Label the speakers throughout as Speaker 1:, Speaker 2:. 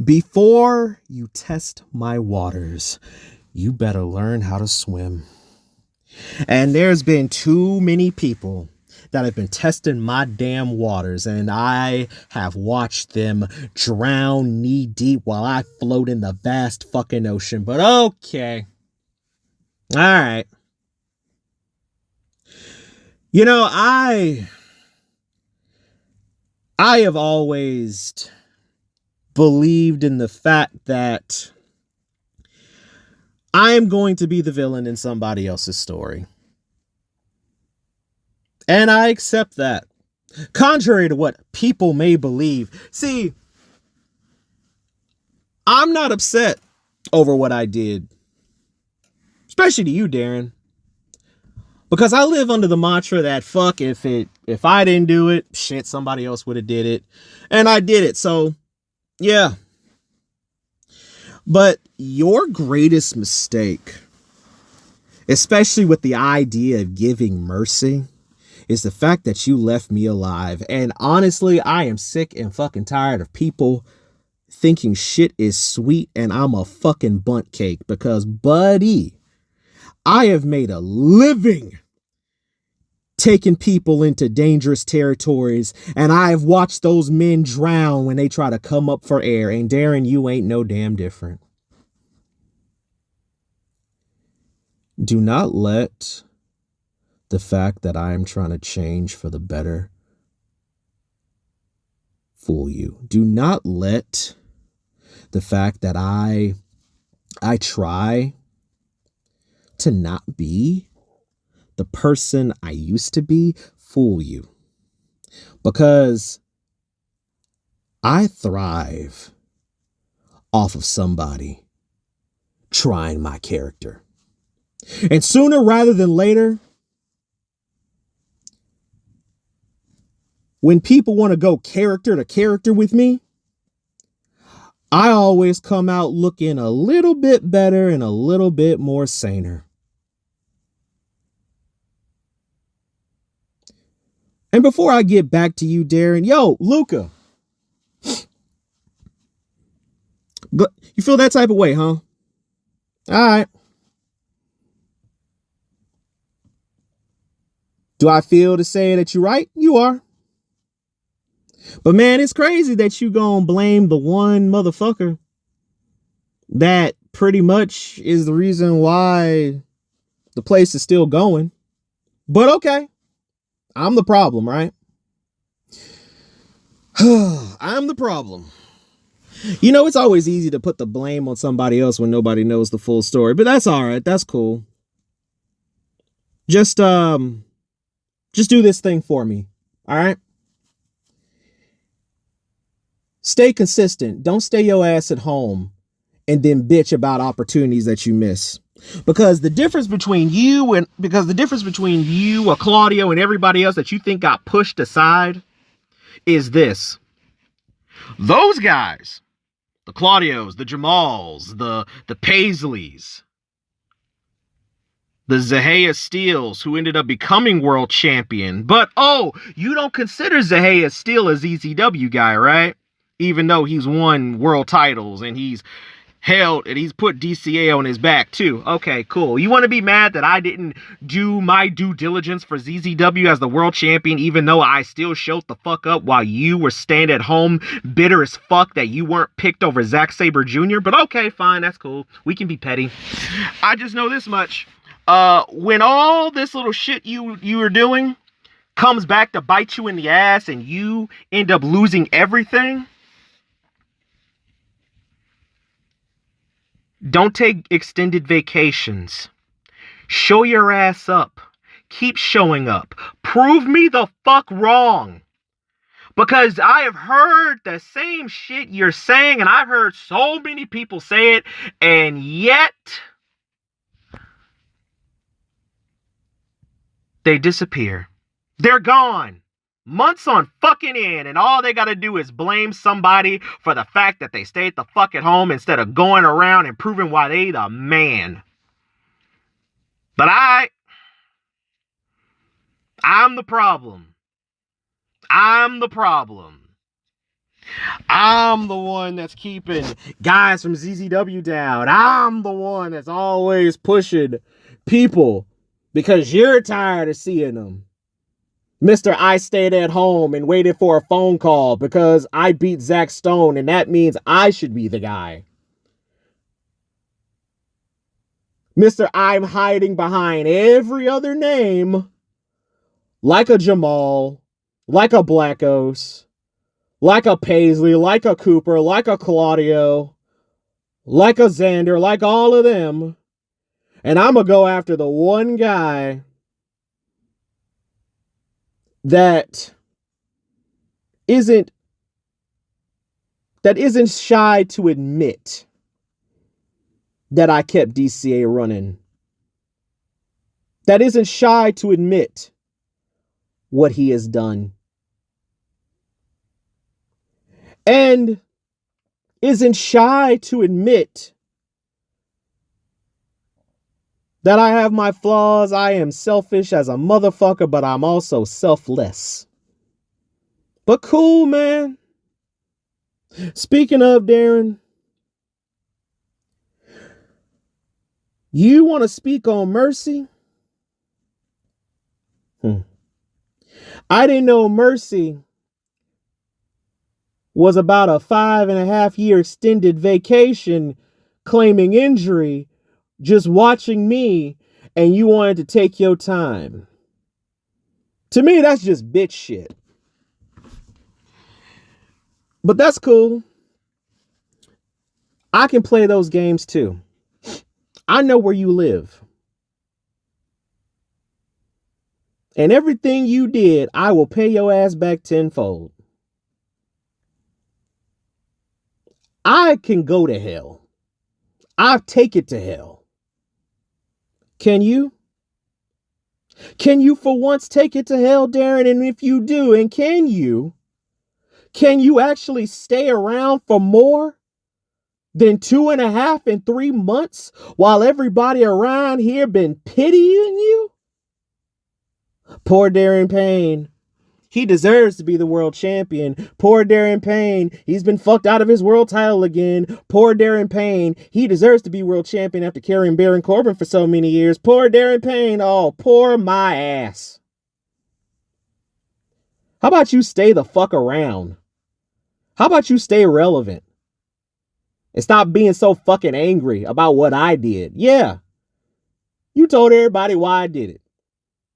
Speaker 1: Before you test my waters, you better learn how to swim. And there's been too many people that have been testing my damn waters, and I have watched them drown knee deep while I float in the vast fucking ocean. But okay. All right. You know, I have always believed in the fact that I am going to be the villain in somebody else's story. And I accept that. Contrary to what people may believe. See, I'm not upset over what I did. Especially to you, Darren. Because I live under the mantra that fuck if I didn't do it, shit, somebody else would have did it. And I did it. So, yeah. But your greatest mistake, especially with the idea of giving mercy, is the fact that you left me alive. And honestly, I am sick and fucking tired of people thinking shit is sweet and I'm a fucking bunt cake. Because, buddy, I have made a living taking people into dangerous territories, and I have watched those men drown when they try to come up for air. And Darren, you ain't no damn different. Do not let the fact that I am trying to change for the better fool you. Do not let the fact that I try to not be the person I used to be fool you. Because I thrive off of somebody trying my character. And sooner rather than later, when people want to go character to character with me, I always come out looking a little bit better and a little bit more saner. And before I get back to you, Darren, yo, Luca, you feel that type of way, huh? All right. Do I feel to say that you're right? You are. But man, it's crazy that you gonna blame the one motherfucker that pretty much is the reason why the place is still going. But okay, I'm the problem, right? I'm the problem. You know, it's always easy to put the blame on somebody else when nobody knows the full story, but that's all right. That's cool. Just do this thing for me. All right? Stay consistent. Don't stay your ass at home and then bitch about opportunities that you miss. Because the difference between you, a Claudio, and everybody else that you think got pushed aside is this. Those guys, the Claudios, the Jamals, the Paisleys, the Zahea Steels, who ended up becoming world champion. But, oh, you don't consider Zahea Steel a ZCW guy, right? Even though he's won world titles and he's held and he's put DCA on his back too. Okay, cool. You want to be mad that I didn't do my due diligence for ZZW as the world champion, even though I still showed the fuck up while you were staying at home bitter as fuck that you weren't picked over Zack Sabre Jr. But okay, fine, that's cool. We can be petty. I just know this much. When all this little shit you were doing comes back to bite you in the ass and you end up losing everything, don't take extended vacations. Show your ass up. Keep showing up. Prove me the fuck wrong. Because I have heard the same shit you're saying, and I've heard so many people say it, and yet they disappear. They're gone. Months on fucking end, and all they gotta do is blame somebody for the fact that they stayed the fuck at home instead of going around and proving why they the man. But I'm the problem. I'm the problem. I'm the one that's keeping guys from ZZW down. I'm the one that's always pushing people because you're tired of seeing them. Mr. I stayed at home and waited for a phone call because I beat Zach Stone, and that means I should be the guy. Mr. I'm hiding behind every other name, like a Jamal, like a Blackos, like a Paisley, like a Cooper, like a Claudio, like a Xander, like all of them. And I'm going to go after the one guy that isn't shy to admit that I kept DCA running. That isn't shy to admit what he has done. And isn't shy to admit that I have my flaws. I am selfish as a motherfucker, but I'm also selfless. But cool, man. Speaking of, Darren, you want to speak on Mercy? I didn't know Mercy was about a 5.5-year extended vacation claiming injury, just watching me, and you wanted to take your time. To me, that's just bitch shit. But that's cool. I can play those games too. I know where you live. And everything you did, I will pay your ass back tenfold. I can go to hell. I'll take it to hell. Can you? Can you for once take it to hell, Darren? And if you do, and can you actually stay around for more than 2.5 and 3 months while everybody around here been pitying you? Poor Darren Payne. He deserves to be the world champion. Poor Darren Payne. He's been fucked out of his world title again. Poor Darren Payne. He deserves to be world champion after carrying Baron Corbin for so many years. Poor Darren Payne. Oh, poor my ass. How about you stay the fuck around? How about you stay relevant? And stop being so fucking angry about what I did. Yeah. You told everybody why I did it.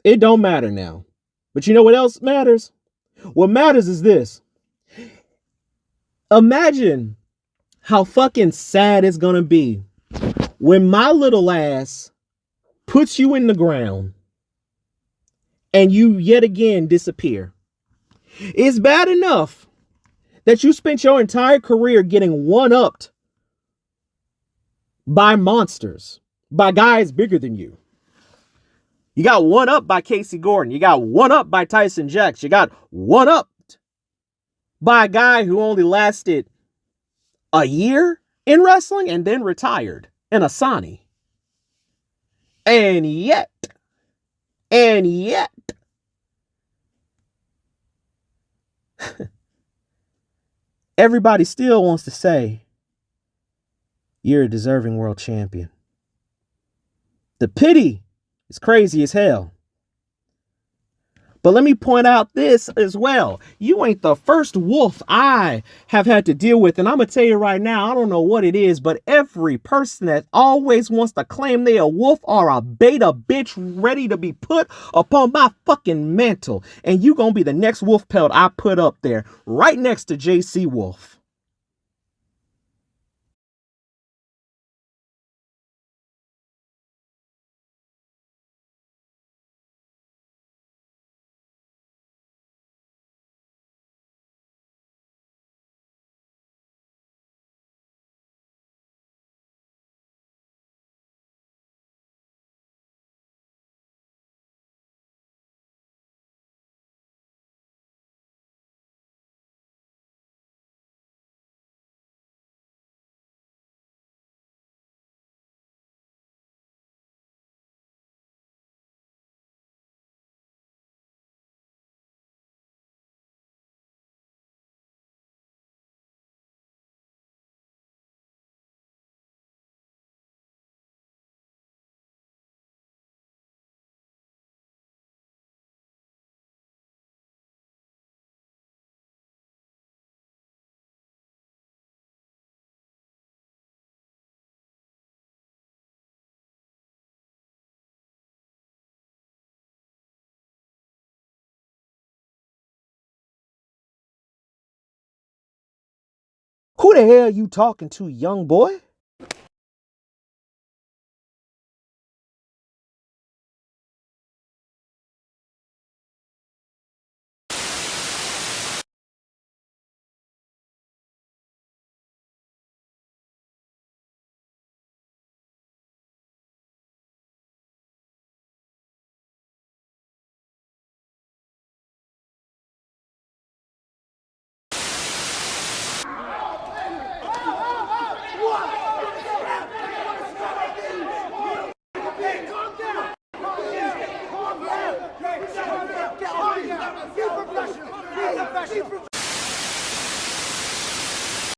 Speaker 1: It don't matter now. But you know what else matters? What matters is this. Imagine how fucking sad it's gonna be when my little ass puts you in the ground and you yet again disappear. It's bad enough that you spent your entire career getting one-upped by monsters, by guys bigger than you. You got one up by Casey Gordon. You got one up by Tyson Jax. You got one up by a guy who only lasted a year in wrestling and then retired in Asani. And yet, everybody still wants to say you're a deserving world champion. The pity is crazy as hell. But let me point out this as well. You ain't the first wolf I have had to deal with. And I'm going to tell you right now, I don't know what it is, but every person that always wants to claim they a wolf are a beta bitch ready to be put upon my fucking mantle. And you going to be the next wolf pelt I put up there right next to JC Wolf. Who the hell you talking to, young boy?